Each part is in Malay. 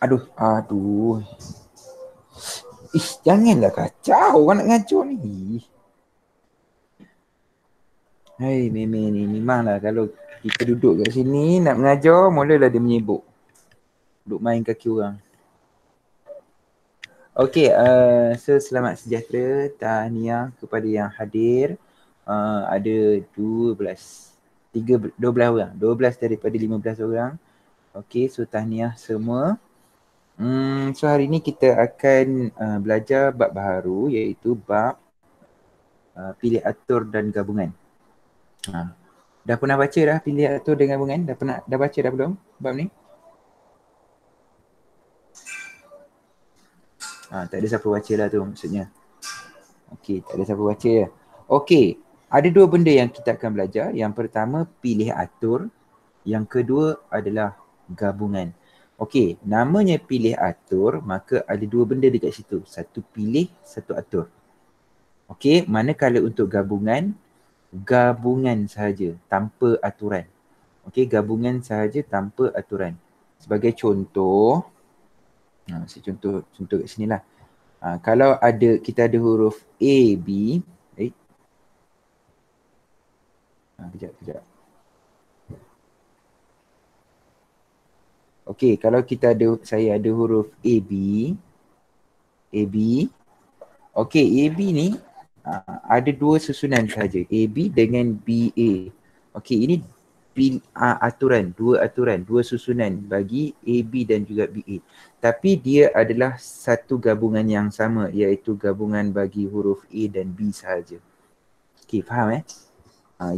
Aduh. Janganlah kacau orang nak ngajar ni. Hai, Meme ni memanglah kalau kita duduk kat sini nak mengajar, mulalah dia menyibuk. Duduk main kaki orang. Okey, so selamat sejahtera, tahniah kepada yang hadir. Ada 12 orang. 12 daripada 15 orang. Okey, so tahniah semua. So hari ni kita akan belajar bab baru iaitu bab pilih atur dan gabungan. Dah pernah baca dah pilih atur dan gabungan? Dah baca dah belum bab ni? Tak ada siapa baca lah tu maksudnya. Okey, tak ada siapa baca ya. Okey, ada dua benda yang kita akan belajar. Yang pertama pilih atur, yang kedua adalah gabungan. Okey, namanya pilih atur, maka ada dua benda dekat situ. Satu pilih, satu atur. Okey, manakala untuk gabungan sahaja tanpa aturan. Okey, gabungan sahaja tanpa aturan. Sebagai contoh, saya contoh kat sini lah. Kalau kita ada huruf A, B, kejap. Okey, kalau saya ada huruf A, B. Okey, A, B ni ada dua susunan sahaja. A, B dengan B, A. Okey, ini dua susunan bagi A, B dan juga B, A. Tapi dia adalah satu gabungan yang sama, iaitu gabungan bagi huruf A dan B sahaja. Okey, faham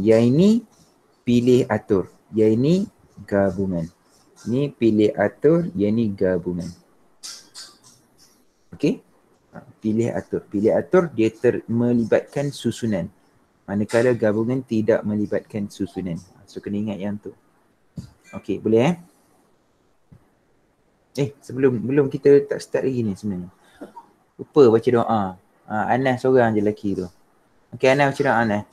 yang ini pilih atur, yang ini gabungan. Ni pilih atur, yang ni gabungan. Okey? Pilih atur dia melibatkan susunan. Manakala gabungan tidak melibatkan susunan. So kena ingat yang tu. Okey, boleh sebelum kita tak start lagi ni sebenarnya. Lupa baca doa. Anas seorang je lelaki tu. Okey, Anas baca doa Anas.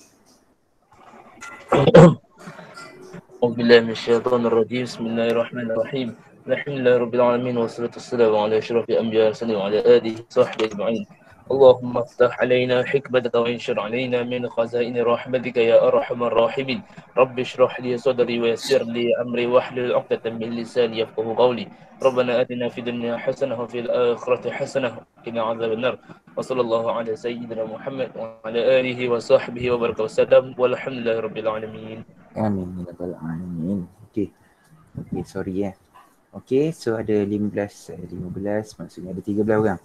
أعوذ بالله من الشيطان الرجيم بسم الله الرحمن الرحيم الحمد لله رب العالمين والصلاة والسلام على أشرف الأنبياء والمرسلين وعلى آله وصحبه أجمعين اللهم افتح علينا حكمتك وانشر علينا من خزائن رحمتك يا أرحم الراحمين رب اشرح لي صدري ويسر لي أمري واحلل عقدة من لساني يفقه قولي ربنا آتنا في الدنيا حسنة وفي الآخرة حسنة وقنا عذاب النار وصلى الله على سيدنا محمد وعلى آله وصحبه وبارك وسلم والحمد لله رب العالمين. Amin. Okey, sorry Okey, so ada 15 maksudnya ada 13 orang.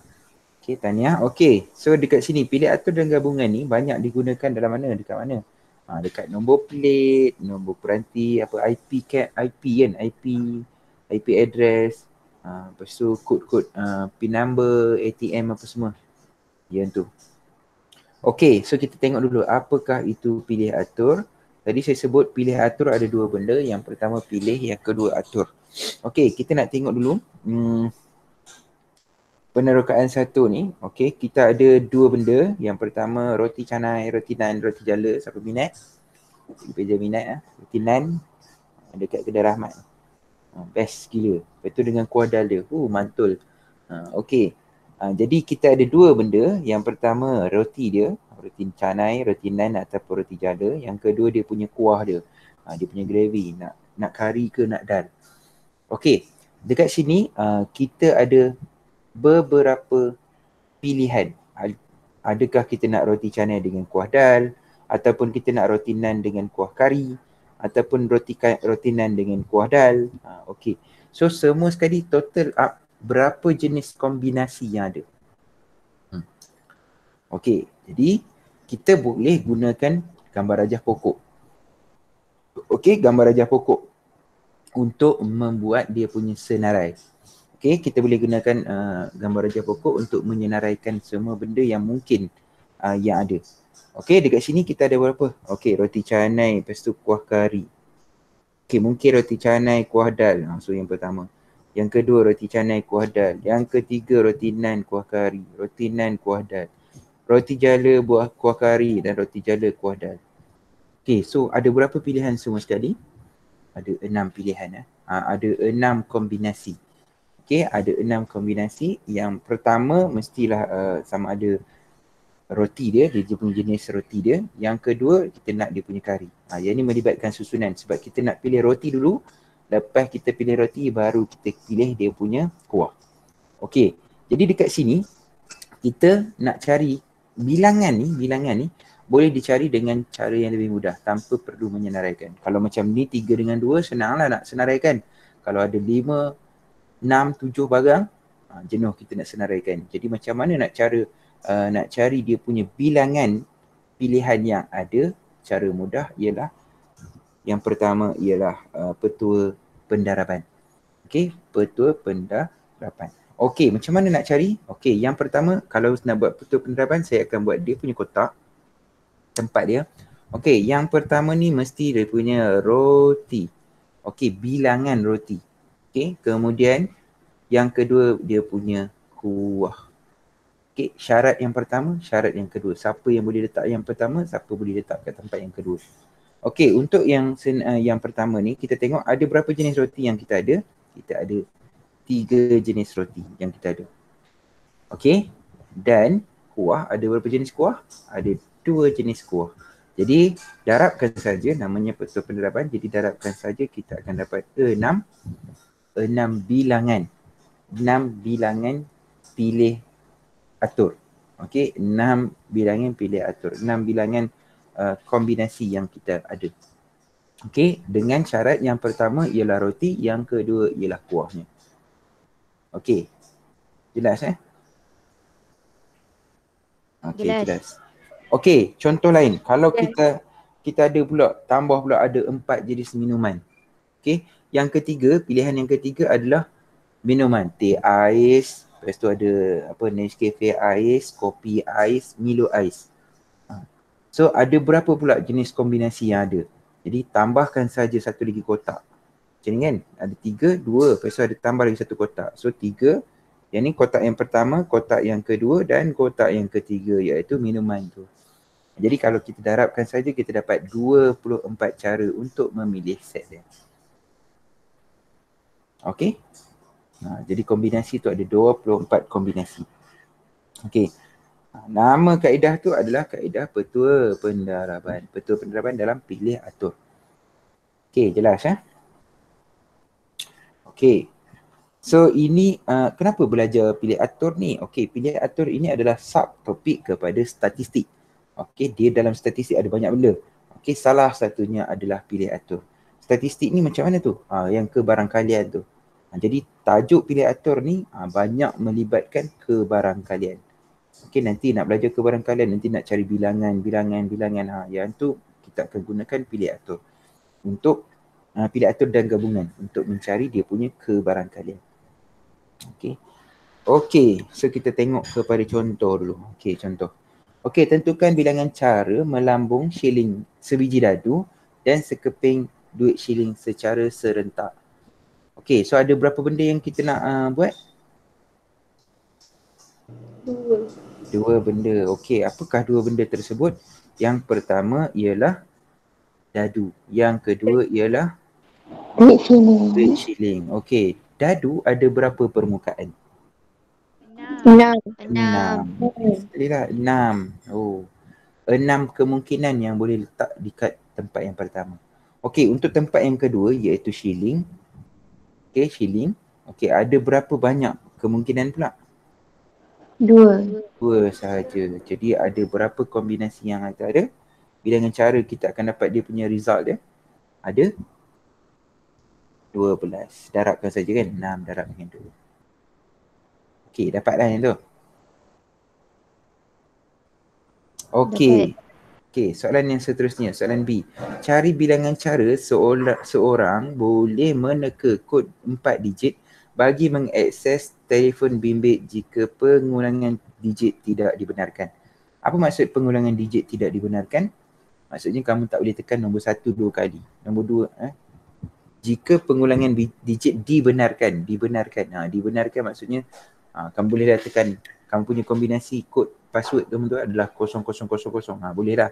Okey, tahniah. Okey, so dekat sini pilih atur dan gabungan ni banyak digunakan dalam mana? Dekat mana? Dekat nombor plate, nombor peranti, IP kan, IP address, lepas tu kod PIN number, ATM apa semua. Yang tu. Okey, so kita tengok dulu apakah itu pilih atur. Tadi saya sebut pilih atur ada dua benda. Yang pertama pilih, yang kedua atur. Okey, kita nak tengok dulu penerokaan satu ni. Okey, kita ada dua benda. Yang pertama roti canai, roti nan, roti jala. Siapa minat? Peja minat roti nan dekat kedai Rahmat. Best gila. Lepas tu dengan kuah dal dia. Mantul. Okey. Jadi kita ada dua benda. Yang pertama roti dia, roti canai, roti nan ataupun roti jala. Yang kedua dia punya kuah dia. Dia punya gravy. Nak kari ke nak dal. Okey. Dekat sini kita ada beberapa pilihan. Adakah kita nak roti canai dengan kuah dal, ataupun kita nak roti nan dengan kuah kari, ataupun roti nan dengan kuah dal. Okey. So semua sekali total up berapa jenis kombinasi yang ada. Okey. Jadi kita boleh gunakan gambar rajah pokok. Okey, gambar rajah pokok untuk membuat dia punya senarai. Okey, kita boleh gunakan gambar rajah pokok untuk menyenaraikan semua benda yang mungkin yang ada. Okey, dekat sini kita ada berapa? Okey, roti canai, lepas tu kuah kari. Okey, mungkin roti canai, kuah dal. So yang pertama. Yang kedua roti canai, kuah dal. Yang ketiga roti nan, kuah kari. Roti nan, kuah dal. Roti jala, kuah kari dan roti jala, kuah dal. Okey, so ada berapa pilihan semua sekali? Ada 6 pilihan. Ada 6 kombinasi. Okey, ada 6 kombinasi. Yang pertama mestilah sama ada roti dia punya jenis roti dia. Yang kedua kita nak dia punya kari. Yang ni melibatkan susunan sebab kita nak pilih roti dulu. Lepas kita pilih roti baru kita pilih dia punya kuah. Okey, jadi dekat sini kita nak cari bilangan ni boleh dicari dengan cara yang lebih mudah tanpa perlu menyenaraikan. Kalau macam ni 3 dengan 2 senanglah nak senaraikan. Kalau ada 5, 6, 7 barang, jenuh kita nak senaraikan. Jadi macam mana nak cari dia punya bilangan pilihan yang ada? Cara mudah ialah yang pertama ialah petua pendaraban. Okey, petua pendaraban. Okey, macam mana nak cari? Okey, yang pertama kalau nak buat petua pendaraban saya akan buat dia punya kotak tempat dia. Okey, yang pertama ni mesti dia punya roti. Okey, bilangan roti. Okey, kemudian yang kedua dia punya kuah. Okey, syarat yang pertama, syarat yang kedua. Siapa yang boleh letak yang pertama, siapa boleh letak kat tempat yang kedua. Okey, untuk yang pertama ni kita tengok ada berapa jenis roti yang kita ada. Kita ada 3 jenis roti yang kita ada. Okey, dan kuah ada berapa jenis kuah? Ada 2 jenis kuah. Jadi darabkan saja, namanya petua pendaraban. Jadi darabkan saja kita akan dapat 6 bilangan. 6 bilangan pilih atur. Okey, 6 bilangan pilih atur. 6 bilangan kombinasi yang kita ada. Okey, dengan syarat yang pertama ialah roti, yang kedua ialah kuahnya. Okey, jelas Okey, jelas. Okey, contoh lain. Kalau kita ada pula, tambah pula ada 4 jenis minuman. Okey, yang ketiga, pilihan yang ketiga adalah minuman. Teh ais, lepas tu ada Nescafe ais, kopi ais, Milo ais. So ada berapa pula jenis kombinasi yang ada? Jadi tambahkan saja satu lagi kotak. Macam ni kan? Ada 3, 2, lepas tu ada tambah lagi satu kotak. So 3, yang ni kotak yang pertama, kotak yang kedua dan kotak yang ketiga iaitu minuman tu. Jadi kalau kita darabkan saja kita dapat 24 cara untuk memilih set dia. Okey? Jadi kombinasi tu ada 24 kombinasi. Okey. Nama kaedah tu adalah kaedah petua pendaraban. Petua pendaraban dalam pilih atur. Okey, jelas Okey. So ini kenapa belajar pilih atur ni? Okey, pilih atur ini adalah subtopik kepada statistik. Okey, dia dalam statistik ada banyak benda. Okey, salah satunya adalah pilih atur. Statistik ni macam mana tu? Yang kebarangkalian tu. Jadi tajuk pilih atur ni banyak melibatkan kebarangkalian. Okey, nanti nak belajar kebarangkalian, nanti nak cari bilangan. Yang tu kita akan gunakan pilih atur. Untuk pilih atur dan gabungan untuk mencari dia punya kebarangkalian. Okey, so kita tengok kepada contoh dulu. Okey, contoh. Okey, tentukan bilangan cara melambung shilling sebiji dadu dan sekeping duit shilling secara serentak. Okey, so ada berapa benda yang kita nak buat? 2 benda. Okey, apakah 2 benda tersebut? Yang pertama ialah dadu. Yang kedua ialah duit shilling. Okey, dadu ada berapa permukaan? 6. Tadilah 6. Oh. 6 kemungkinan yang boleh letak dekat tempat yang pertama. Okey, untuk tempat yang kedua iaitu shilling. Okey, shilling. Okey, ada berapa banyak kemungkinan pula? 2 sahaja. Jadi ada berapa kombinasi yang ada? Bilangan cara kita akan dapat dia punya result dia. Ada 12. Darabkan saja kan? 6 darab dengan 2. Okey, dapatlah yang tu. Okey. Okey, soalan yang seterusnya, soalan B. Cari bilangan cara seorang boleh meneka kod 4 digit bagi mengakses telefon bimbit jika pengulangan digit tidak dibenarkan. Apa maksud pengulangan digit tidak dibenarkan? Maksudnya kamu tak boleh tekan nombor 1 2 kali. Nombor 2, jika pengulangan digit dibenarkan. Dibenarkan maksudnya kamu bolehlah tekan, kamu punya kombinasi kod password kamu tu adalah 0000. Bolehlah.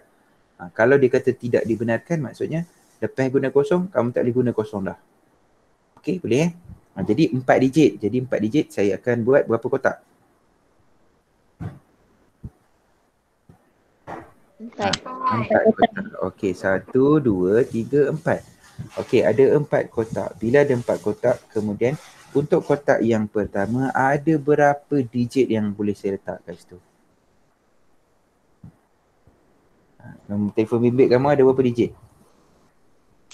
Kalau dia kata tidak dibenarkan maksudnya lepas guna kosong, kamu tak boleh guna kosong dah. Okey, boleh Jadi 4 digit. Jadi 4 digit saya akan buat berapa kotak? 4. 4 kotak. Okey, 1, 2, 3, 4. Okey, ada 4 kotak. Bila ada 4 kotak, kemudian untuk kotak yang pertama ada berapa digit yang boleh saya letak kat situ? Nombor telefon bimbit kamu ada berapa digit?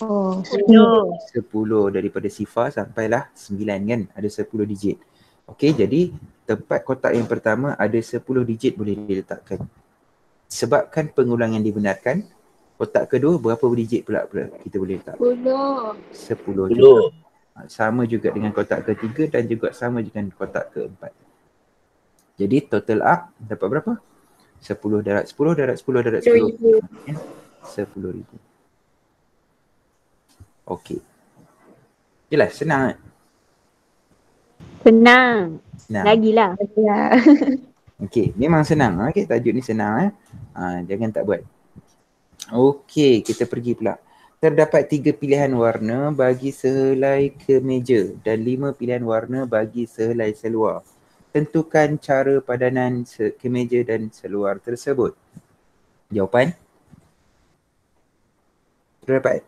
Oh, 10 daripada sifar sampailah 9 kan? Ada 10 digit. Okey, jadi tempat kotak yang pertama ada 10 digit boleh diletakkan. Sebabkan pengulangan dibenarkan, kotak kedua berapa digit pula kita boleh letak? 10 juga. Sama juga dengan kotak ketiga dan juga sama dengan kotak keempat. Jadi total up dapat berapa? 10 darab 10 darab 10 darab 10. 10,000. Okey. Jelas, senang tak? senang. Senang. Lagilah. Okey, memang senang. Okey, tajuk ni senang jangan tak buat. Okey, kita pergi pula. Terdapat 3 pilihan warna bagi sehelai kemeja dan 5 pilihan warna bagi sehelai seluar. Tentukan cara padanan kemeja dan seluar tersebut. Jawapan? Terdapat?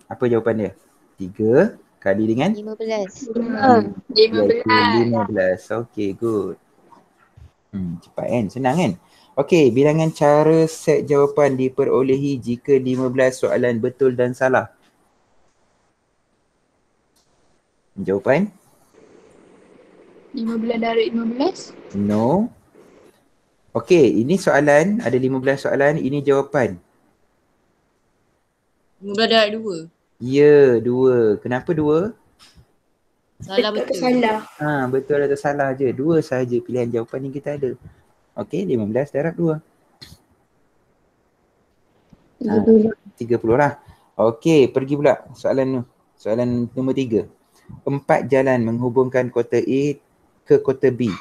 Apa jawapan dia? 3 kali dengan? 15. 15. Okey, good. Cepat kan? Senang kan? Okey, bilangan cara set jawapan diperolehi jika 15 soalan betul dan salah. Jawapan? 15 darab 15? No. Okey, ini soalan, ada 15 soalan, ini jawapan. 15 darab 2. Ya, 2. Kenapa 2? Salah betul. Betul atau salah je. 2 sahaja pilihan jawapan yang kita ada. Okey, 15 darab 2. 30 lah. Okey, pergi pula soalan nombor 3. 4 jalan menghubungkan kota A ke kota B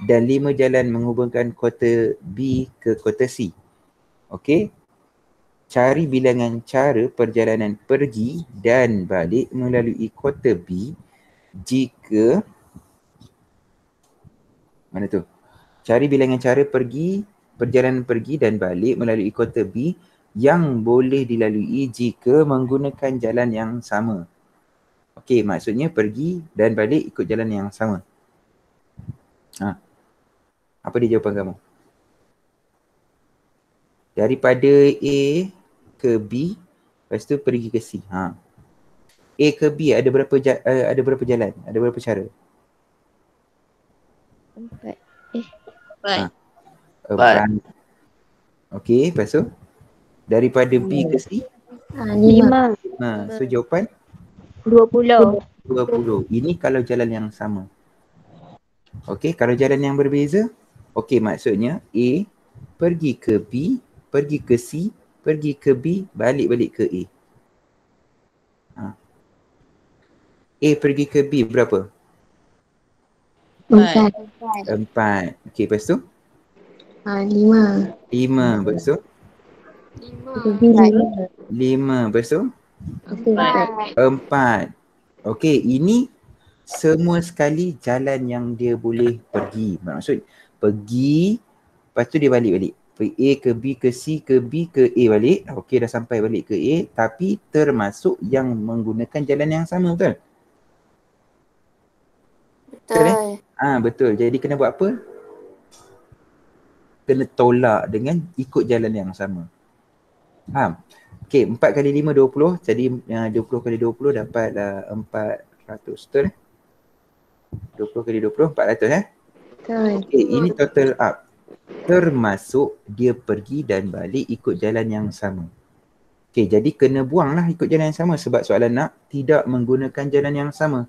dan 5 jalan menghubungkan kota B ke kota C. Okey. Cari bilangan cara perjalanan pergi dan balik melalui kota B jika mana tu? Cari bilangan cara perjalanan pergi dan balik melalui kota B yang boleh dilalui jika menggunakan jalan yang sama. Okey, maksudnya pergi dan balik ikut jalan yang sama. Apa dia jawapan kamu? Daripada A ke B, lepas tu pergi ke C. A ke B ada berapa jalan? Ada berapa cara? 4. 4. Okey, lepas tu daripada B ke C? 5. So jawapan 20. 20. Ini kalau jalan yang sama. Okey, kalau jalan yang berbeza, okey, maksudnya A pergi ke B, pergi ke C, pergi ke B, balik ke A. A pergi ke B berapa? 4. Okey, lepas tu? 5. 5. Lepas tu? 5. Lepas tu? 4. Okey, ini semua sekali jalan yang dia boleh pergi. Maksud pergi, lepas tu dia balik. A ke B ke C ke B ke A balik. Okey, dah sampai balik ke A, tapi termasuk yang menggunakan jalan yang sama, betul? Betul. Betul. Jadi kena buat apa? Kena tolak dengan ikut jalan yang sama. Faham? Okey, 4 kali 5, 20. Jadi 20 kali 20 dapat 400. Betul? 20 kali 20, 400 Okey, ini total up. Termasuk dia pergi dan balik ikut jalan yang sama. Okey, jadi kena buanglah ikut jalan yang sama sebab soalan nak tidak menggunakan jalan yang sama.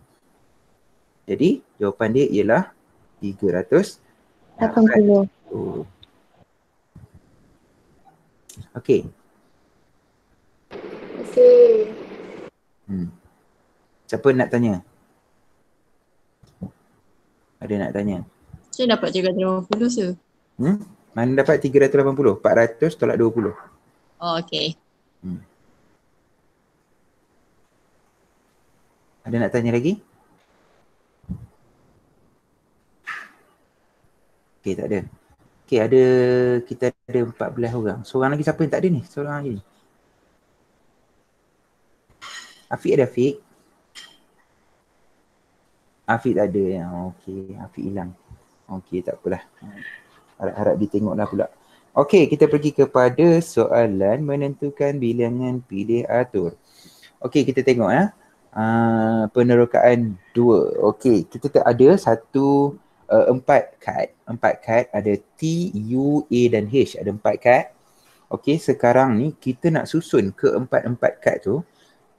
Jadi jawapan dia ialah 380. Okey. Siapa nak tanya? Ada nak tanya? Saya dapat 380 sir. Mana dapat 380? 400 tolak 20. Oh, okey. Ada nak tanya lagi? Okey, tak ada. Okey, kita ada 14 orang. Seorang lagi siapa yang tak ada ni? Seorang lagi. Afiq ada Afiq? Afiq tak ada. Okey, Afiq hilang. Okey, tak apalah. Harap-harap dia tengoklah pula. Okey, kita pergi kepada soalan menentukan bilangan pilih atur. Okey, kita tengok ya. Penerokaan 2. Okey, kita ada empat kad. Ada T, U, A dan H. Ada 4 kad. Okey, sekarang ni kita nak susun ke empat-empat kad tu.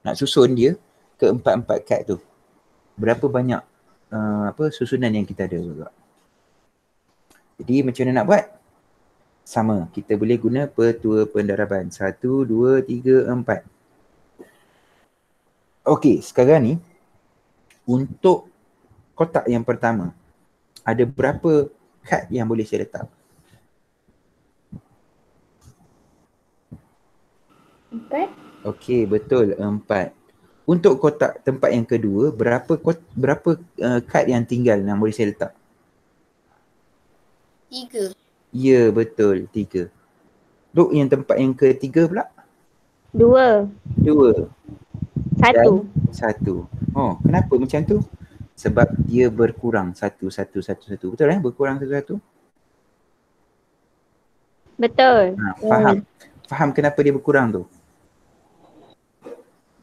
Nak susun dia ke empat-empat kad tu. Berapa banyak susunan yang kita ada juga. Jadi macam mana nak buat? Sama, kita boleh guna petua pendaraban. 1, 2, 3, 4. Okey, sekarang ni untuk kotak yang pertama, ada berapa kad yang boleh saya letak? 4. Okey, betul, 4. Untuk kotak tempat yang kedua, berapa kad yang tinggal yang boleh saya letak? 3. Ya, betul, 3. Duk yang tempat yang ketiga pula? 2. 2. 1. 1. Oh, kenapa macam tu? Sebab dia berkurang satu. Betul berkurang satu-satu? Betul. Faham. Faham kenapa dia berkurang tu?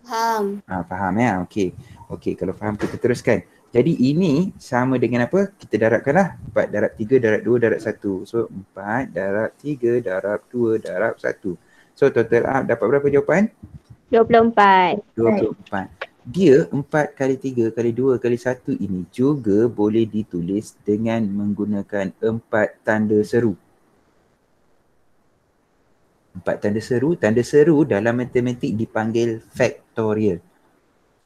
Faham. Faham ya? Okey. Okey, kalau faham kita teruskan. Jadi ini sama dengan apa? Kita darabkanlah. 4 darab 3 darab 2 darab 1. So 4 darab 3 darab 2 darab 1. So total up dapat berapa jawapan? 24. 24. Dia 4 kali 3 kali 2 kali 1 ini juga boleh ditulis dengan menggunakan 4 tanda seru. 4 tanda seru dalam matematik dipanggil factorial.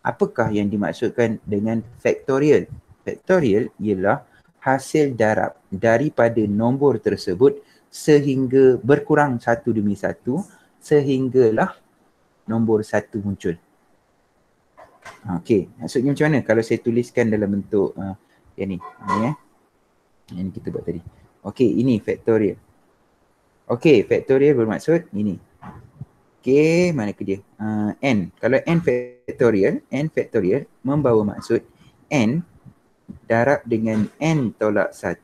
Apakah yang dimaksudkan dengan factorial? Factorial ialah hasil darab daripada nombor tersebut sehingga berkurang satu demi satu sehinggalah nombor 1 muncul. Okey, maksudnya macam mana kalau saya tuliskan dalam bentuk yang ni. Yang kita buat tadi. Okey, ini factorial. Okey, factorial bermaksud ini. Okey, mana ke dia? N. Kalau N factorial membawa maksud N darab dengan N tolak 1,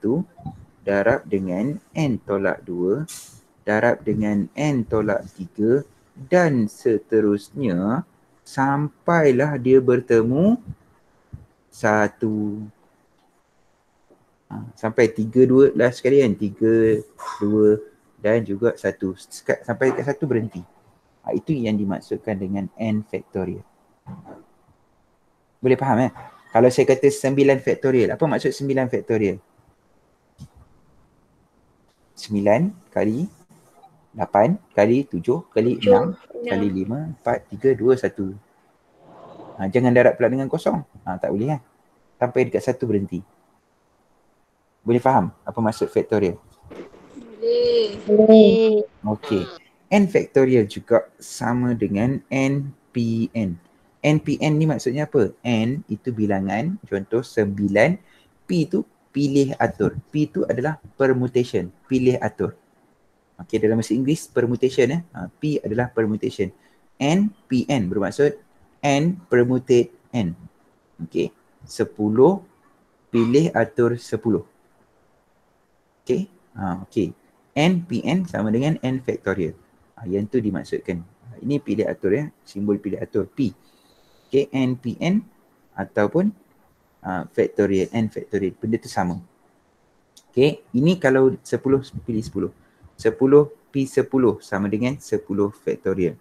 darab dengan N tolak 2, darab dengan N tolak 3 dan seterusnya sampailah dia bertemu 1. Sampai 3, 2 last sekali kan? 3, 2 dan juga 1. Sampai dekat 1 berhenti. Itu yang dimaksudkan dengan N factorial. Boleh faham Kalau saya kata 9 factorial, apa maksud 9 factorial? 9 kali 8 kali 7 kali 6 kali 5, 4, 3, 2, 1. Jangan darab pula dengan kosong. Tak boleh Sampai dekat 1 berhenti. Boleh faham apa maksud factorial? Boleh. Okey. N factorial juga sama dengan NPN. NPN ni maksudnya apa? N itu bilangan, contoh 9. P itu pilih atur. P itu adalah permutation, pilih atur. Okey, dalam bahasa Inggeris permutation P adalah permutation. NPN bermaksud N permutate N. Okey, 10 pilih atur 10. Okey. Okey. NPN sama dengan N factorial. Yang tu dimaksudkan. Ini pilih atur simbol pilih atur P. Okey, NPN ataupun factorial, N factorial. Benda tu sama. Okey, ini kalau 10 pilih 10. 10 P10 sama dengan 10 factorial.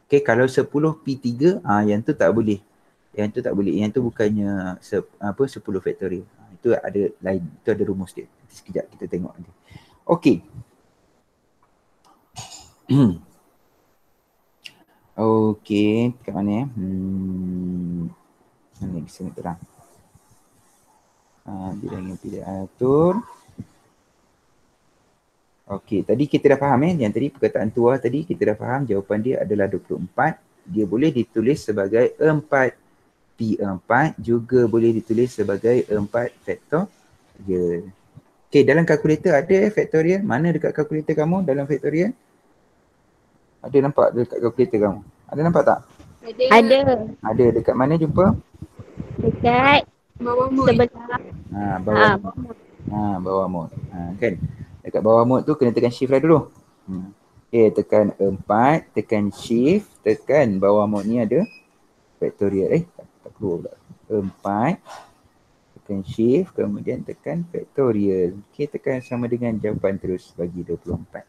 Okey, kalau 10 P3, yang tu tak boleh. Yang tu tak boleh. Yang tu bukannya 10 factorial. Itu ada lain. Itu ada rumus dia. Sekejap kita tengok nanti. Okey. Okey, kat mana mana bisa nak terang. Bilangan pilih atur. Okey, tadi kita dah faham yang tadi perkataan tua tadi kita dah faham jawapan dia adalah 24. Dia boleh ditulis sebagai 4 P4 juga boleh ditulis sebagai 4 faktorial. Okay, dalam kalkulator ada faktorial? Mana dekat kalkulator kamu dalam faktorial? Ada nampak dekat kalkulator kamu? Ada nampak tak? Ada. Ada. Dekat mana jumpa? Dekat Bawah mood. sebelah. Bawah. Bawah mode. Kan? Dekat bawah mode tu kena tekan shift lah dulu. Okay, tekan 4, tekan shift, tekan bawah mode ni ada faktorial. Tak keluar pula. 4, tekan shift, kemudian tekan faktorial. Okay, tekan sama dengan jawapan terus bagi 24.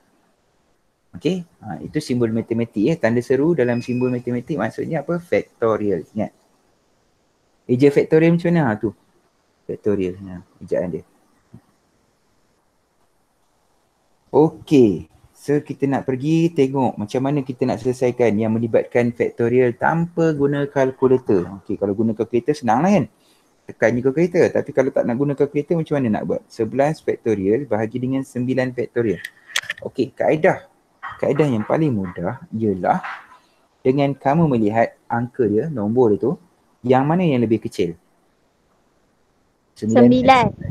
Okay, itu simbol matematik. Tanda seru dalam simbol matematik maksudnya apa? Faktorial. Ingat. Eja faktorial macam mana? Tu. Faktorial. Ejaan dia. Okay. So, kita nak pergi tengok macam mana kita nak selesaikan yang melibatkan faktorial tanpa guna kalkulator. Okay, kalau guna kalkulator senang lah kan? Tekan je kalkulator. Tapi kalau tak nak guna kalkulator macam mana nak buat? 11 faktorial bahagi dengan 9 faktorial. Okay, kaedah yang paling mudah ialah dengan kamu melihat angka dia, nombor dia tu, yang mana yang lebih kecil? 9.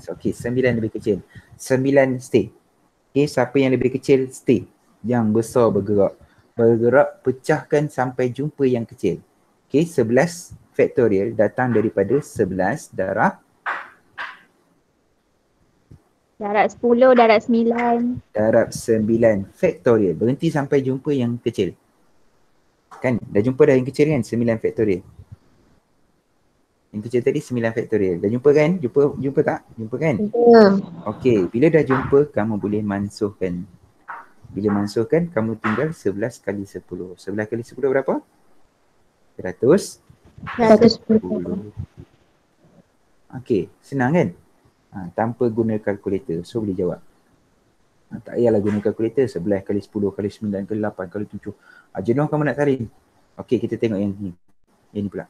Okay, 9 lebih kecil. 9 stay. Okay, siapa yang lebih kecil stay. Yang besar bergerak. Bergerak, pecahkan sampai jumpa yang kecil. Okay, 11 faktorial datang daripada 11 darab 10, darab 9. Darab 9 faktorial. Berhenti sampai jumpa yang kecil. Kan? Dah jumpa dah yang kecil kan? 9 faktorial. Yang kecil tadi 9 faktorial. Dah jumpa kan? Jumpa tak? Jumpa kan? Okey, bila dah jumpa, kamu boleh mansuhkan. Bila mansuhkan, kamu tinggal 11 kali 10. 11 kali 10 berapa? 110. Okey, senang kan? Tanpa guna kalkulator. So, boleh jawab. Tak payahlah guna kalkulator. 11 kali 10 kali 9 kali 8 kali 7. Jenuh kamu nak tarik. Okey, kita tengok yang ni. Yang ni pula.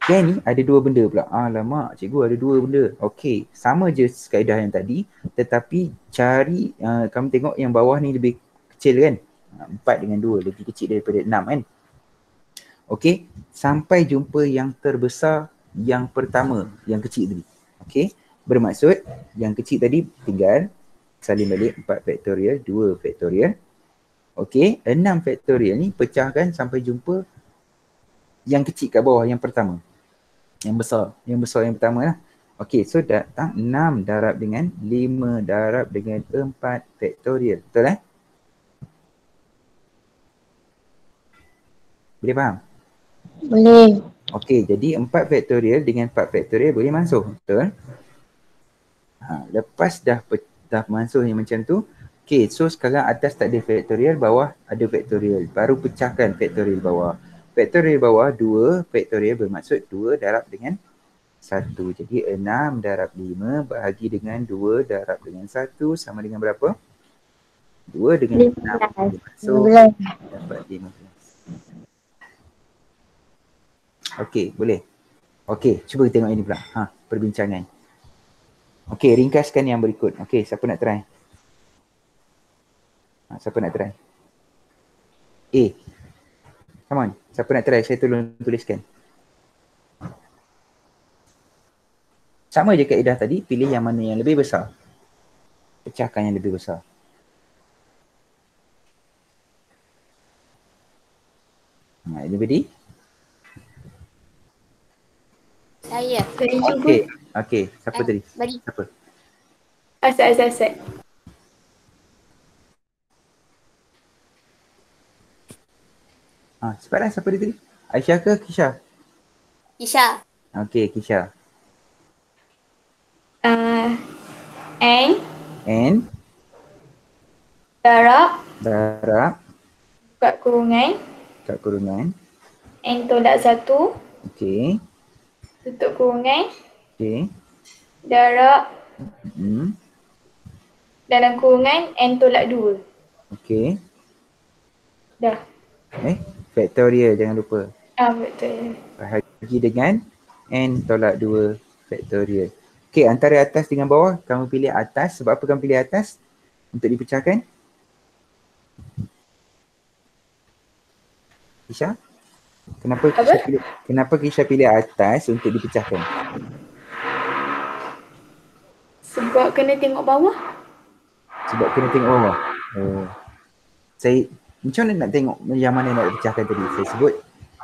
Yang ni ada dua benda pula. Alamak, cikgu ada dua benda. Okey, sama je kaedah yang tadi. Tetapi cari, kamu tengok yang bawah ni lebih kecil kan? 4 dengan 2 lebih kecil daripada 6 kan? Okey, sampai jumpa yang terbesar yang pertama, yang kecil tadi. Okey, bermaksud yang kecil tadi tinggal salin balik 4 faktorial, 2 faktorial. Okey, 6 faktorial ni pecahkan sampai jumpa yang kecil kat bawah, yang pertama. Yang besar yang pertama lah. Okey, so datang 6 darab dengan 5 darab dengan 4 faktorial. Betul eh? Boleh faham? Boleh. Okey, jadi 4 faktorial dengan 4 faktorial boleh masuk. Betul? Lepas dah masuk yang macam tu. Okey, so sekarang atas tak ada faktorial, bawah ada faktorial. Baru pecahkan faktorial bawah. Faktorial bawah 2 faktorial bermaksud 2 darab dengan 1. Jadi 6 darab 5 bahagi dengan 2 darab dengan 1 sama dengan berapa? 2 dengan 6. So dapat 15. Okey, boleh. Okey, cuba tengok ini pula. Perbincangan. Okey, ringkaskan yang berikut. Okey, siapa nak try? Siapa nak try? A. Come on. Siapa nak try? Saya tolong tuliskan. Sama je kaedah tadi. Pilih yang mana yang lebih besar. Pecahkan yang lebih besar. Anybody? Saya. Okey. Siapa tadi? Bari. Siapa? Asad. Cepatlah, siapa dia tadi? Aisyah ke Kisha? Isha. Okey, Kisha. N Darab buka kurungan N tolak 1 Okey. tutup kurungan Okey. darab dalam kurungan N tolak 2. Okey. Dah. Faktorial jangan lupa. Betul. Bahagi dengan N tolak 2 faktorial. Okey, antara atas dengan bawah, kamu pilih atas. Sebab apa kamu pilih atas? Untuk dipecahkan? Isha? Kenapa Kisha pilih atas untuk dipecahkan? Sebab kena tengok bawah. Sebab kena tengok bawah. Saya macam mana nak tengok yang mana nak dipecahkan tadi? Saya sebut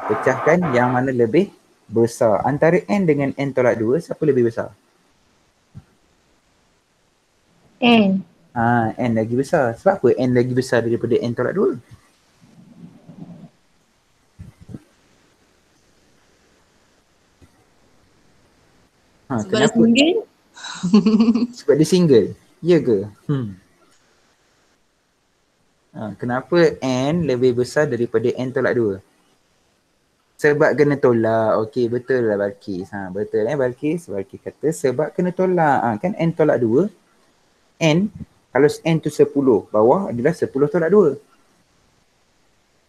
pecahkan yang mana lebih besar. Antara N dengan N tolak 2, siapa lebih besar? N. N lagi besar. Sebab apa N lagi besar daripada N tolak 2? Sebab dia single. Sebab dia single. Ya ke? Kenapa N lebih besar daripada N tolak 2? Sebab kena tolak. Okey, betul lah Balkis. Betul Balkis. Balkis kata sebab kena tolak. Kan N tolak 2. N, kalau N tu 10, bawah adalah 10 tolak 2.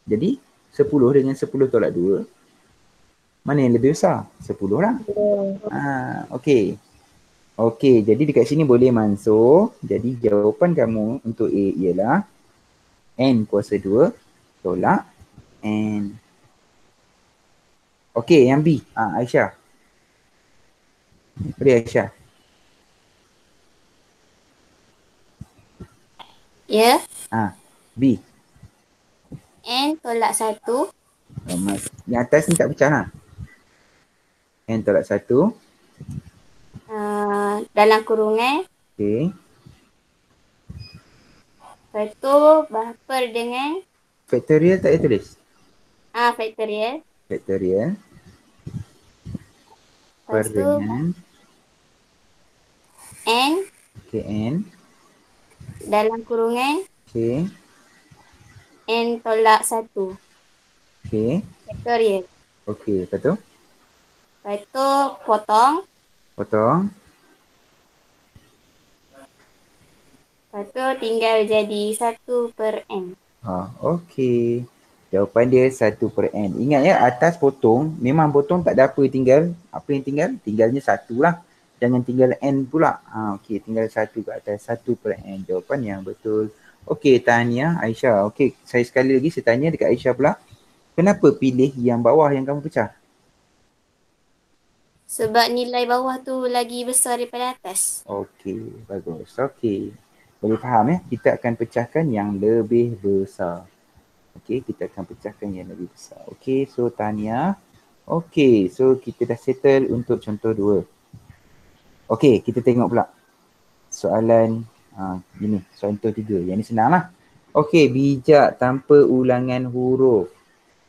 Jadi 10 dengan 10 tolak 2, mana yang lebih besar? 10 lah. Okey. Okey, jadi dekat sini boleh mansuh. Jadi jawapan kamu untuk A ialah N kuasa 2 tolak N. Okey, yang B. Aisyah. Boleh Aisyah? Ya. B. N tolak 1. Yang atas ni tak pecah lah. N tolak 1. Dalam kurungan. Okey. Lepas tu berapa dengan Faktorial tak payah tulis. faktorial. Faktorial. Lepas tu dengan N okey, N. dalam kurungan Okey. N tolak 1. Okey. Faktorial. Okey, lepas tu? Lepas tu potong. Lepas tu tinggal jadi 1/N. Okey. Jawapan dia 1/N. Ingat ya, atas potong. Memang potong tak ada apa tinggal. Apa yang tinggal? Tinggalnya 1 lah. Jangan tinggal N pula. Okey, tinggal 1 kat atas. 1/N. Jawapan yang betul. Okey, tahniah Aisyah. Okey, saya sekali lagi saya tanya dekat Aisyah pula. Kenapa pilih yang bawah yang kamu pecah? Sebab nilai bawah tu lagi besar daripada atas. Okey, bagus. Okey. Boleh faham ya? Kita akan pecahkan yang lebih besar. Okey, kita akan pecahkan yang lebih besar. Okey, so tahniah. Okey, so kita dah settle untuk contoh 2. Okey, kita tengok pula soalan ini, soalan contoh 3. Yang ni senang lah. Okey, bijak tanpa ulangan huruf.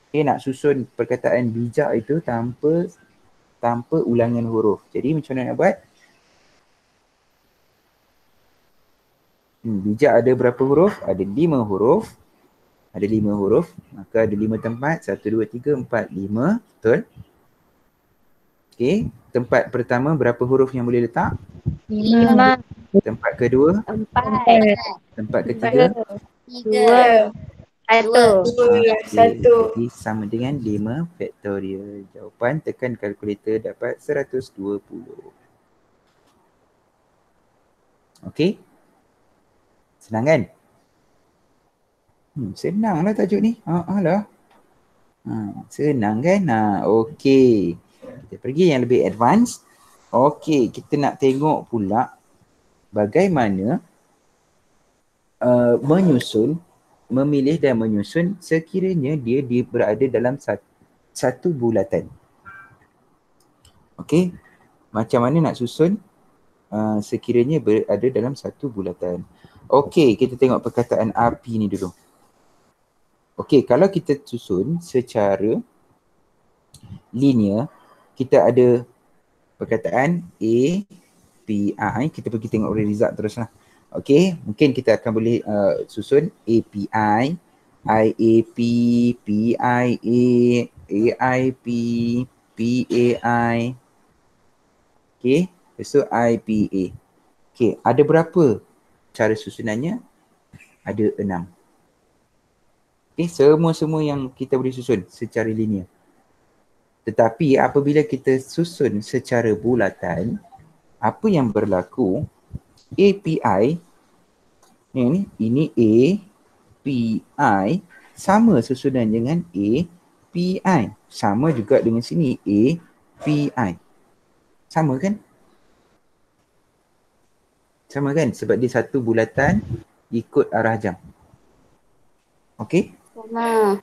Okey, nak susun perkataan bijak itu tanpa ulangan huruf. Jadi macam mana nak buat? Bijak ada berapa huruf? Ada 5 huruf. Ada 5 huruf. Maka ada 5 tempat. 1, 2, 3, 4, 5. Betul? Okey. Tempat pertama berapa huruf yang boleh letak? 5. Tempat kedua? 4. Tempat ketiga? 2. 1. Jadi sama dengan 5 faktorial. Jawapan tekan kalkulator dapat 120. Okey? Senang kan? Senang lah tajuk ni. Senang kan? Okey. Kita pergi yang lebih advance. Okey, kita nak tengok pula bagaimana memilih dan menyusun sekiranya dia berada dalam satu bulatan. Okey, macam mana nak susun sekiranya berada dalam satu bulatan. Okey, kita tengok perkataan api ni dulu. Okey, kalau kita susun secara linear, kita ada perkataan A, P, I. Kita pergi tengok result teruslah. Okey, mungkin kita akan boleh susun API, IAP, PIA, AIP, PAI. Okey, lepas tu IPA. Okey, ada berapa cara susunannya? Ada 6. Okey, semua yang kita boleh susun secara linear. Tetapi apabila kita susun secara bulatan, apa yang berlaku? API ini A, PI sama susunan dengan A, PI. Sama juga dengan sini, API. Sama kan? Sama kan? Sebab dia satu bulatan ikut arah jam. Okey? Sama.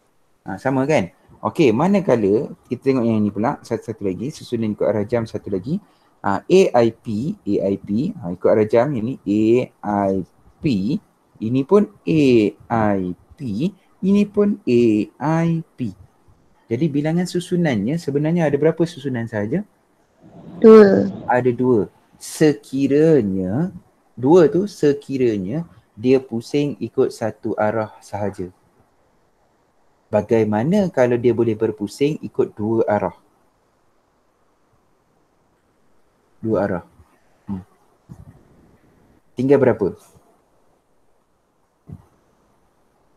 Sama kan? Okey, manakala kita tengok yang ni pula, satu lagi, susunan ikut arah jam satu lagi. AIP, ikut arah jam yang ni AIP, ini pun AIP, ini pun AIP. Jadi bilangan susunannya sebenarnya ada berapa susunan sahaja? 2. Ada 2. Sekiranya, 2 tu sekiranya dia pusing ikut satu arah sahaja. Bagaimana kalau dia boleh berpusing ikut 2 arah? 2 arah. Tinggal berapa?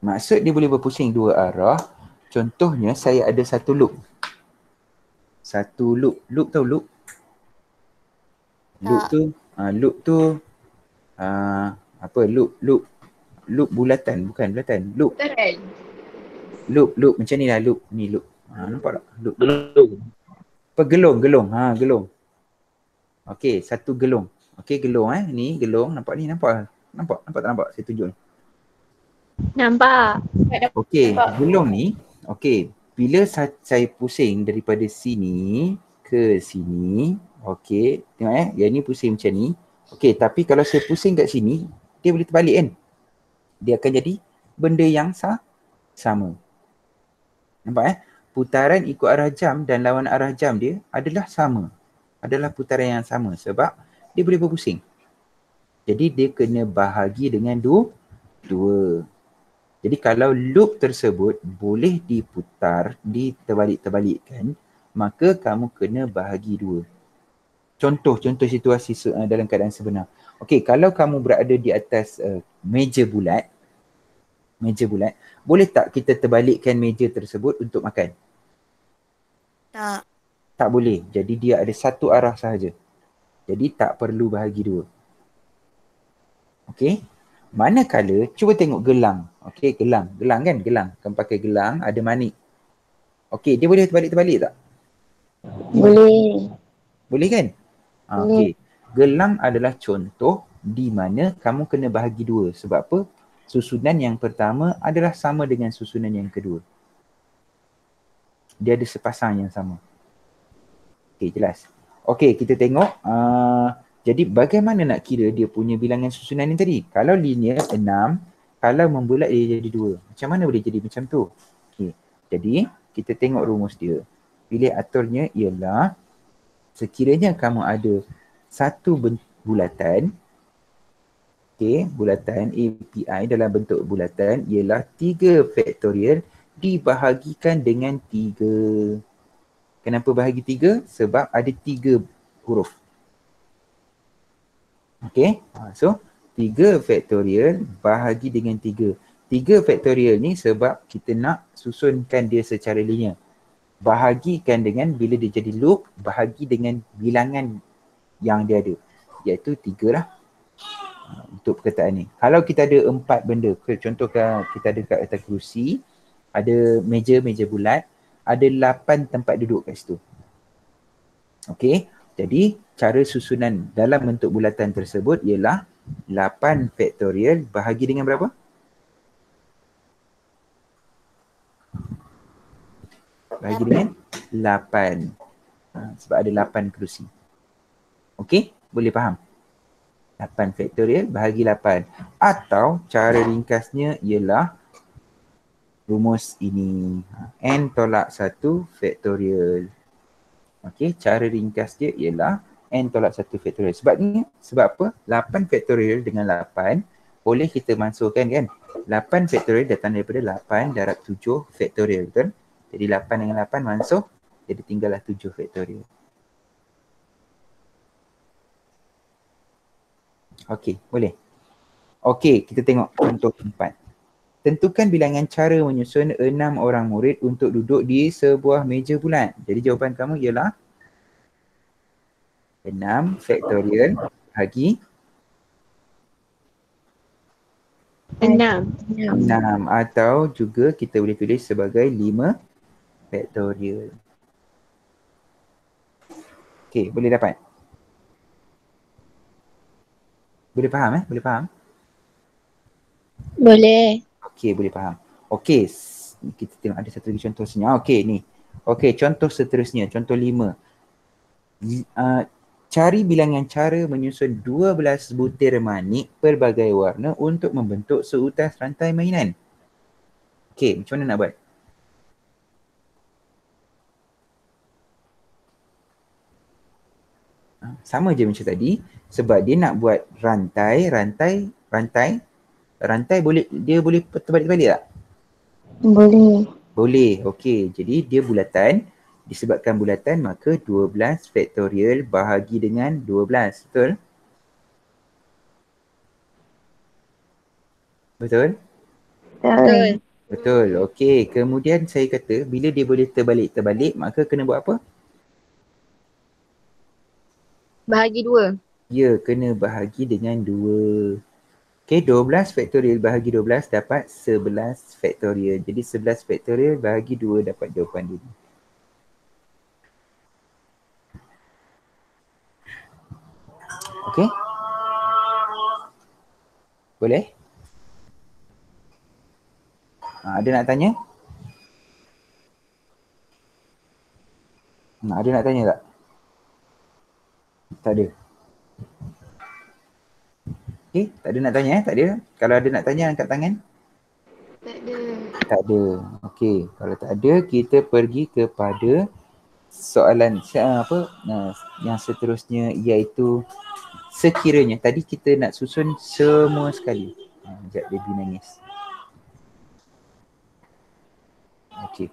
Maksud dia boleh berpusing 2 arah. Contohnya saya ada satu loop. Satu loop. Loop tahu loop? Loop tu apa? Loop bulatan, bukan bulatan. Loop. Loop macam ni lah loop. Ni loop. Nampak tak? Loop. Apa gelong. Gelong. Okey, satu gelong. Okey, gelong ni gelong. Nampak ni, nampak tak nampak? Saya tunjuk ni. Nampak. Okey, gelong ni. Okey, bila saya pusing daripada sini ke sini. Okey, tengok yang ni pusing macam ni. Okey, tapi kalau saya pusing kat sini, dia boleh terbalik kan? Dia akan jadi benda yang sama. Nampak putaran ikut arah jam dan lawan arah jam dia adalah sama. Adalah putaran yang sama sebab dia boleh berpusing. Jadi dia kena bahagi dengan dua. Jadi kalau loop tersebut boleh diputar, diterbalik-terbalikkan, maka kamu kena bahagi 2. Contoh situasi dalam keadaan sebenar. Okey, kalau kamu berada di atas meja bulat, boleh tak kita terbalikkan meja tersebut untuk makan? Tak. Tak boleh. Jadi dia ada satu arah sahaja. Jadi tak perlu bahagi 2. Okey. Manakala, cuba tengok gelang. Okey, gelang kan? Gelang. Kamu pakai gelang, ada manik. Okey, dia boleh terbalik-terbalik tak? Boleh. Boleh kan? Okey. Gelang adalah contoh di mana kamu kena bahagi 2. Sebab apa? Susunan yang pertama adalah sama dengan susunan yang kedua. Dia ada sepasang yang sama. Okey, jelas. Okey, kita tengok. Jadi bagaimana nak kira dia punya bilangan susunan ni tadi? Kalau linear 6, kalau membulat dia jadi 2. Macam mana boleh jadi macam tu? Okey. Jadi kita tengok rumus dia. Pilih aturnya ialah sekiranya kamu ada satu bulatan, okey, bulatan API dalam bentuk bulatan ialah 3 faktorial dibahagikan dengan 3. Kenapa bahagi 3? Sebab ada 3 huruf. Okey, so 3 faktorial bahagi dengan 3. 3 faktorial ni sebab kita nak susunkan dia secara linear. Bahagikan dengan, bila dia jadi loop, bahagi dengan bilangan yang dia ada. Iaitu 3 lah. Untuk perkataan ni. Kalau kita ada 4 benda, contoh kita ada kat atas kerusi, ada meja bulat, ada 8 tempat duduk kat situ. Okey, jadi cara susunan dalam bentuk bulatan tersebut ialah 8 faktorial bahagi dengan berapa? Bahagi dengan 8. Sebab ada 8 kerusi. Okey, boleh faham? 8 faktorial bahagi 8. Atau cara ringkasnya ialah rumus ini. N tolak 1 faktorial. Okey, cara ringkas dia ialah N tolak 1 faktorial. Sebab apa? 8 faktorial dengan 8 boleh kita masukkan kan? 8 faktorial datang daripada 8 darab 7 faktorial, betul? Jadi 8 dengan 8 masuk, jadi tinggallah 7 faktorial. Okey, boleh? Okey, kita tengok contoh 4. Tentukan bilangan cara menyusun 6 orang murid untuk duduk di sebuah meja bulat. Jadi jawapan kamu ialah 6 faktorial bahagi 6. 6 atau juga kita boleh tulis sebagai 5 faktorial. Okey, boleh dapat? Boleh faham Boleh faham? Boleh. Okey, boleh faham. Okey, kita tengok ada satu lagi contoh sini. Okey, ni. Okey, contoh seterusnya, contoh 5. Cari bilangan cara menyusun 12 butir manik pelbagai warna untuk membentuk seutas rantai mainan. Okey, macam mana nak buat? Sama je macam tadi, sebab dia nak buat rantai boleh, dia boleh terbalik-terbalik tak? Boleh. Boleh. Okey, jadi dia bulatan. Disebabkan bulatan, maka 12 faktorial bahagi dengan 12. Betul? Betul? Betul. Betul. Okey, kemudian saya kata bila dia boleh terbalik-terbalik, maka kena buat apa? Bahagi 2. Ya, kena bahagi dengan 2. Okey, 12 faktorial bahagi 12 dapat 11 faktorial. Jadi 11 faktorial bahagi 2 dapat jawapan dia. Okey? Boleh? Ada nak tanya? Ada nak tanya tak? Tak ada. Okey, tak ada nak tanya Tak ada. Kalau ada nak tanya, angkat tangan. Tak ada. Tak ada. Okey, kalau tak ada, kita pergi kepada soalan yang seterusnya, iaitu sekiranya tadi kita nak susun semua sekali. Sekejap, baby nangis. Okey.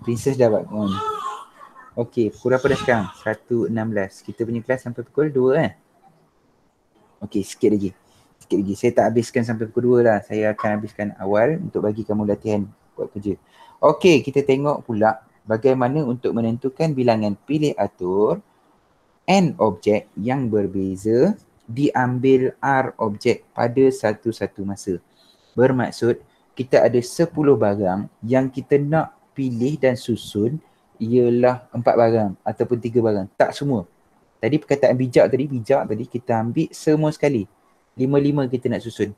Princess dah bangun. Okey, pukul berapa dah sekarang? 1.16. Kita punya kelas sampai pukul 2 kan? Okey, sikit lagi. Saya tak habiskan sampai pukul 2 lah. Saya akan habiskan awal untuk bagi kamu latihan buat kerja. Okey, kita tengok pula bagaimana untuk menentukan bilangan pilih atur n objek yang berbeza diambil R objek pada satu-satu masa. Bermaksud kita ada 10 barang yang kita nak pilih dan susun ialah 4 barang ataupun 3 barang. Tak semua. Tadi perkataan bijak tadi kita ambil semua sekali. 5-5 kita nak susun.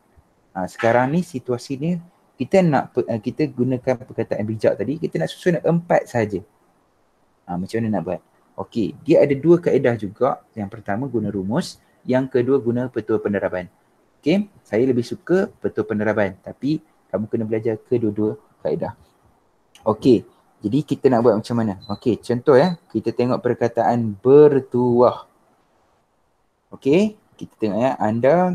Sekarang ni situasi ni kita gunakan perkataan bijak tadi, kita nak susun 4 saja. Macam mana nak buat? Okey, dia ada 2 kaedah juga. Yang pertama guna rumus, yang kedua guna petua peneraban. Okey, saya lebih suka petua peneraban, tapi kamu kena belajar kedua-dua kaedah. Okey, jadi kita nak buat macam mana? Okey, contoh kita tengok perkataan bertuah. Okey, kita tengok anda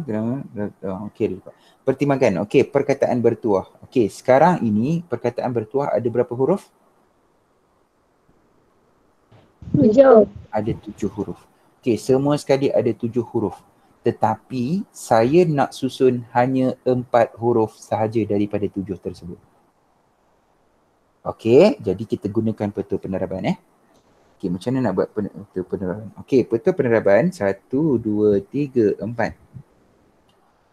okey, pertimbangkan. Okey, perkataan bertuah. Okey, sekarang ini perkataan bertuah ada berapa huruf? 7. Ada 7 huruf. Okey, semua sekali ada 7 huruf. Tetapi saya nak susun hanya 4 huruf sahaja daripada 7 tersebut. Okey, jadi kita gunakan petua peneraban Okey, macam mana nak buat petua peneraban? Okey, petua peneraban 1, 2, 3, 4.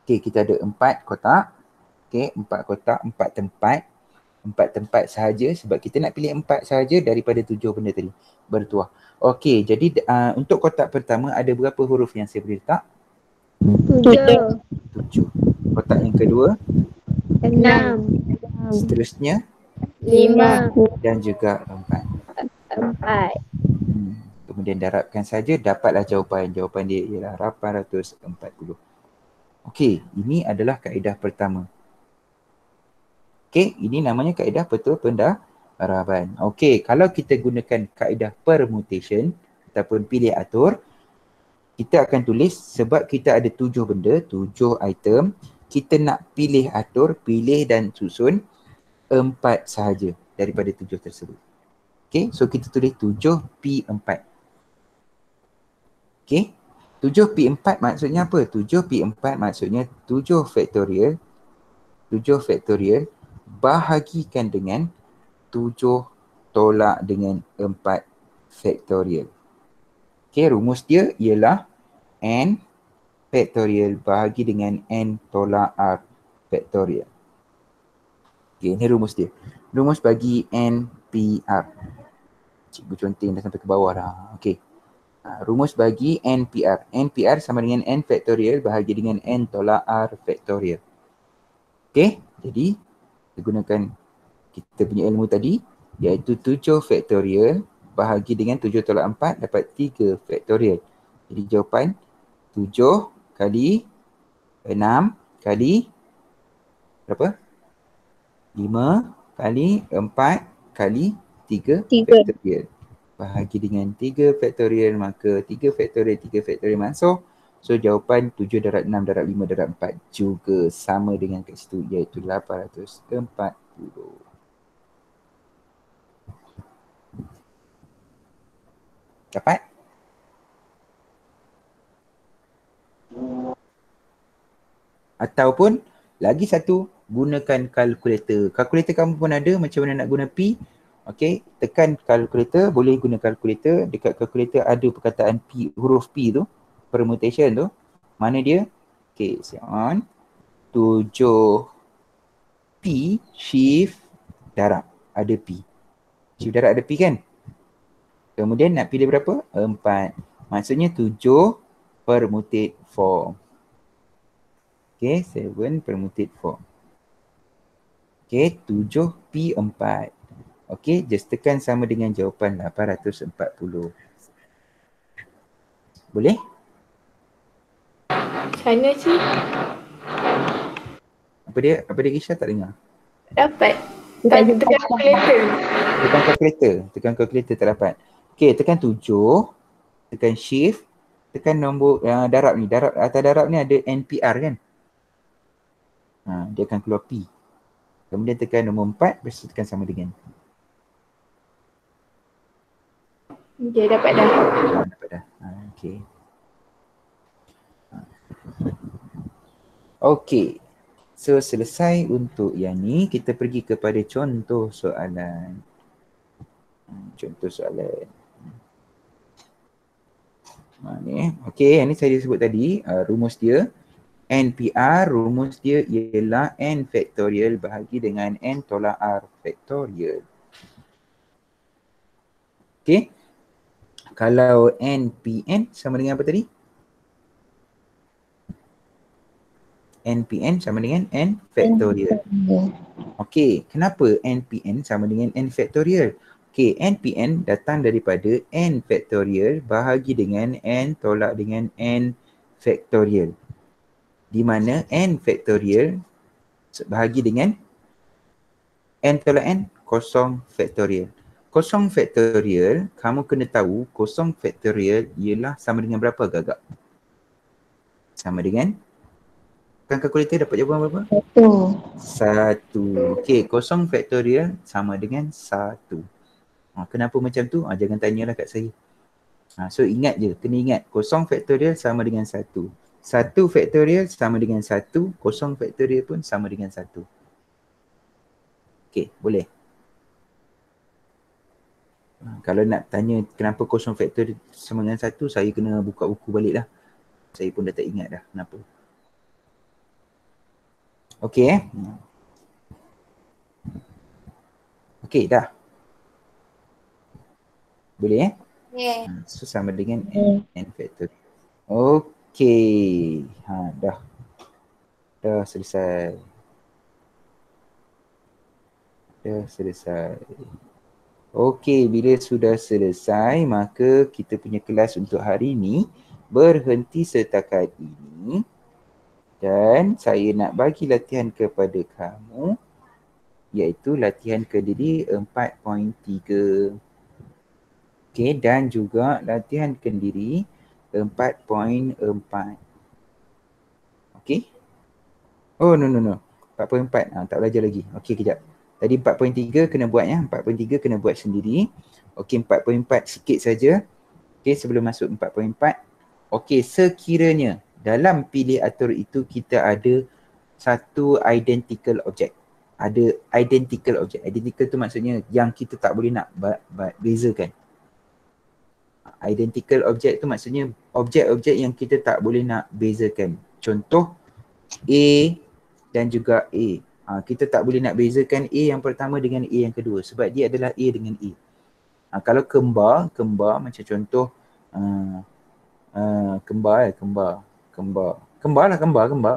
Okey, kita ada 4 kotak. Okey, 4 kotak, 4 tempat. 4 tempat sahaja sebab kita nak pilih 4 sahaja daripada 7 benda tadi. Bertuah. Okey, jadi untuk kotak pertama ada berapa huruf yang saya boleh letak? 7. 7. Kotak yang kedua? 6. Seterusnya? 5. Dan juga 4. 4. Kemudian darabkan saja, dapatlah jawapan. Jawapan dia ialah 840. Okey, ini adalah kaedah pertama. Okey, ini namanya kaedah petua pendaraban. Okey, kalau kita gunakan kaedah permutation ataupun pilih atur, kita akan tulis sebab kita ada 7 benda, 7 item, kita nak pilih atur, pilih dan susun 4 sahaja daripada 7 tersebut. Okey, so kita tulis 7P4. Okey, 7P4 maksudnya apa? 7P4 maksudnya 7 faktorial bahagikan dengan 7 tolak dengan 4 faktorial. Okey, rumus dia ialah n faktorial bahagi dengan n tolak r faktorial. Okay, ini rumus dia. Rumus bagi NPR. Cikgu conteng dah sampai ke bawah dah. Okay. Rumus bagi NPR. NPR sama dengan N factorial bahagi dengan N tolak R factorial. Okay, jadi kita gunakan kita punya ilmu tadi iaitu 7 factorial bahagi dengan 7 tolak 4 dapat 3 factorial. Jadi jawapan 7 kali 6 kali berapa? 5 kali 4 kali 3 factorial. Bahagi dengan 3 factorial, maka 3 factorial masuk. So jawapan 7 darab 6 darab 5 darab 4 juga sama dengan kat situ iaitu 840. Dapat? Ataupun lagi satu, gunakan kalkulator. Kalkulator kamu pun ada, macam mana nak guna P. Okay, tekan kalkulator, boleh guna kalkulator. Dekat kalkulator ada perkataan P, huruf P tu, permutation tu. Mana dia? Okay, say on. 7P shift darab. Ada P. Shift darab ada P kan? Kemudian nak pilih berapa? 4. Maksudnya 7 permutate form. Okay, 7 permutate form. Okay, 7P4. Okay, just tekan sama dengan jawapan 840. Boleh? Macam mana cik? Apa dia Kisha tak dengar? Dapat. Tekan kalkulator. Tekan kalkulator tak dapat. Okay, tekan 7. Tekan shift. Tekan nombor darab ni. Atas darab ni ada NPR kan? Dia akan keluar P. Kemudian tekan nombor 4. Lepas tu tekan sama dengan. Okay, dapat dah. Dapat dah. Okay. Okay. So selesai untuk yang ni. Kita pergi kepada contoh soalan. Contoh soalan. Ni. Okay, yang ni saya sebut tadi. Rumus dia. NPR, rumus dia ialah N factorial bahagi dengan N tolak R factorial. Okay. Kalau NPN sama dengan apa tadi? NPN sama dengan N factorial. Okey, kenapa NPN sama dengan N factorial? Okey, NPN datang daripada N factorial bahagi dengan N tolak dengan N factorial. Di mana N factorial bahagi dengan N tolak N, kosong factorial. Kosong factorial, kamu kena tahu kosong factorial ialah sama dengan berapa agak-agak? Sama dengan, kan kalkulator dapat jawapan berapa? 1. Okey, kosong factorial sama dengan 1. Kenapa macam tu? Jangan tanyalah kat saya. So ingat je, kena ingat kosong factorial sama dengan 1. 1 factorial sama dengan 1, kosong factorial pun sama dengan 1. Okey, boleh. Kalau nak tanya kenapa kosong factorial sama dengan 1, saya kena buka buku balik lah. Saya pun dah tak ingat dah kenapa. Okey Okey, dah. Boleh Yeah. So sama dengan N factorial. Okey. Dah. Dah selesai. Okey, bila sudah selesai, maka kita punya kelas untuk hari ini berhenti setakat ini. Dan saya nak bagi latihan kepada kamu, iaitu latihan kendiri 4.3. Okey, dan juga latihan kendiri 4.4. Okey? Oh, no. 4.4. Tak belajar lagi. Okey, kejap. Tadi 4.3 kena buat ya. 4.3 kena buat sendiri. Okey, 4.4 sikit saja. Okey, sebelum masuk 4.4. Okey, sekiranya dalam pilih atur itu kita ada satu identical object. Ada identical object. Identical tu maksudnya yang kita tak boleh nak bezakan. Identical object tu maksudnya objek-objek yang kita tak boleh nak bezakan. Contoh A dan juga A. Kita tak boleh nak bezakan A yang pertama dengan A yang kedua sebab dia adalah A dengan A. Kalau kembar macam contoh kembar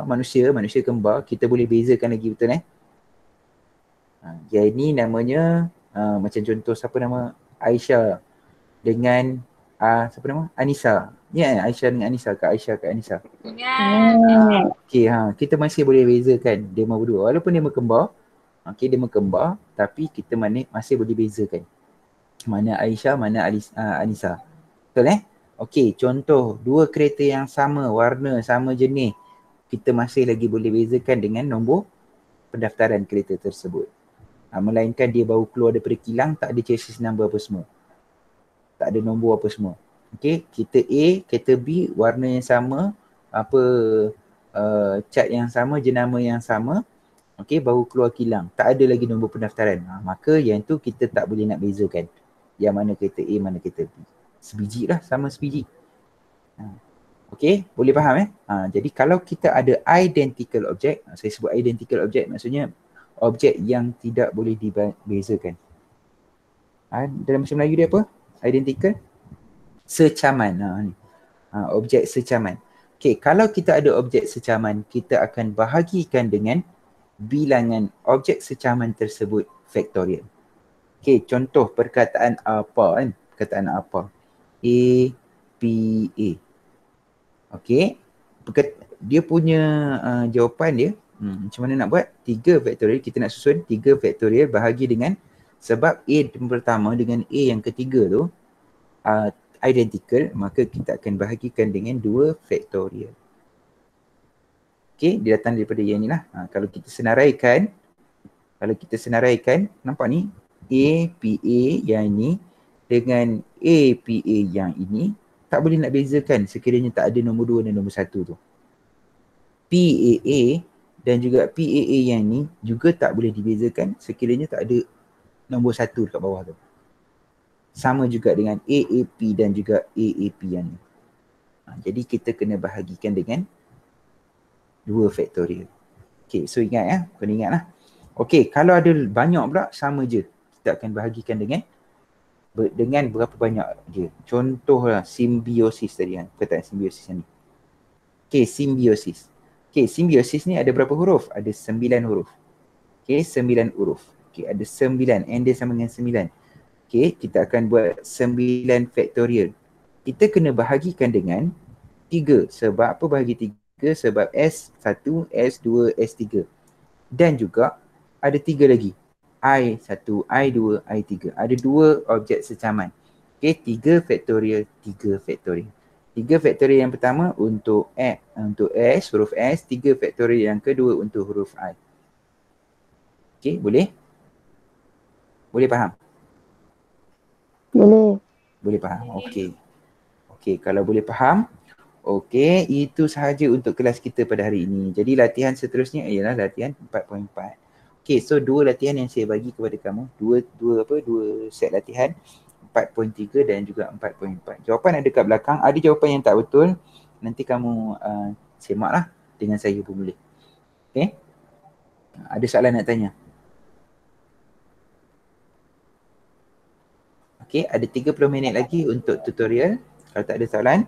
manusia kembar, kita boleh bezakan lagi, betul yang ini namanya macam contoh siapa nama Aisyah dengan siapa nama Anissa. Aisyah dengan Anissa, Kak Aisyah Kak Anissa. Okey, kita masih boleh bezakan dia berdua walaupun dia berkembar. Okey, dia berkembar tapi kita masih boleh bezakan mana Aisyah, mana Anissa. Betul Okey, contoh dua kereta yang sama warna, sama jenis, kita masih lagi boleh bezakan dengan nombor pendaftaran kereta tersebut. Melainkan dia baru keluar daripada kilang, tak ada chassis number apa semua. Tak ada nombor apa semua. Okey, kereta A, kereta B, warna yang sama, cat yang sama, jenama yang sama. Okey, baru keluar kilang. Tak ada lagi nombor pendaftaran. Maka yang tu kita tak boleh nak bezakan. Yang mana kereta A, mana kereta B. Sebiji lah, sama sebiji. Okey, boleh faham jadi kalau kita ada identical object, saya sebut identical object maksudnya objek yang tidak boleh dibezakan. Dalam bahasa Melayu dia apa? Identical? Secaman. Objek secaman. Okey, kalau kita ada objek secaman, kita akan bahagikan dengan bilangan objek secaman tersebut faktorial. Okey, contoh perkataan apa Perkataan apa? A, P, A. Okey, dia punya jawapan dia macam mana nak buat? 3 faktorial, kita nak susun 3 faktorial bahagi dengan, sebab A yang pertama dengan A yang ketiga tu identical, maka kita akan bahagikan dengan 2 faktorial. Okey, dia datang daripada yang ni lah. Kalau kita senaraikan, nampak ni A, PA yang ini dengan A, PA yang ini, tak boleh nak bezakan sekiranya tak ada nombor 2 dan nombor 1 tu. PAA dan juga PAA yang ni juga tak boleh dibezakan sekiranya tak ada nombor 1 dekat bawah tu. Sama juga dengan AAP dan juga AAP yang ni. Jadi kita kena bahagikan dengan 2 faktorial. Okay, so ingat kena ingat lah. Okay, kalau ada banyak pula sama je. Kita akan bahagikan dengan berapa banyak dia. Contohlah simbiosis tadi perkataan simbiosis ni. Okay, simbiosis. Okay, simbiosis ni ada berapa huruf? Ada 9 huruf. Okay, 9 huruf. Okay, ada 9. N dia sama dengan 9. Okay, kita akan buat 9 faktorial. Kita kena bahagikan dengan 3. Sebab apa bahagi 3? Sebab S1, S2, S3. Dan juga ada 3 lagi. I1, I2, I3. Ada 2 objek secaman. Okay, 3 faktorial, 3 faktorial. 3 faktorial yang pertama untuk S, huruf S. 3 faktorial yang kedua untuk huruf I. Okay, boleh? Boleh faham? Boleh faham? Okay. Okay, kalau boleh faham, okay, itu sahaja untuk kelas kita pada hari ini. Jadi latihan seterusnya ialah latihan 4.4. Okay, so 2 latihan yang saya bagi kepada kamu. Dua set latihan. 4.3 dan juga 4.4. Jawapan ada kat belakang. Ada jawapan yang tak betul, nanti kamu semaklah dengan saya pun boleh. Okay? Ada soalan nak tanya? Okay, ada 30 minit lagi untuk tutorial. Kalau tak ada soalan.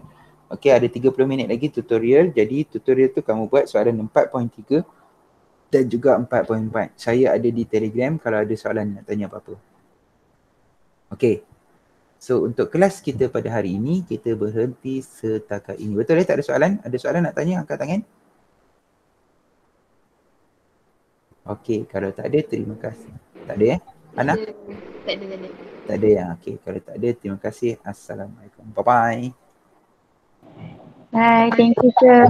Okay, ada 30 minit lagi tutorial. Jadi tutorial tu kamu buat soalan 4.3 dan juga 4.4. Saya ada di Telegram kalau ada soalan nak tanya apa-apa. Okay. So untuk kelas kita pada hari ini, kita berhenti setakat ini. Betul tak ada soalan? Ada soalan nak tanya? Angkat tangan. Okey, kalau tak ada, terima kasih. Tak ada Ana? Tak ada. Tak ada ya? Okey, kalau tak ada, terima kasih. Assalamualaikum. Bye-bye. Bye, thank you sir.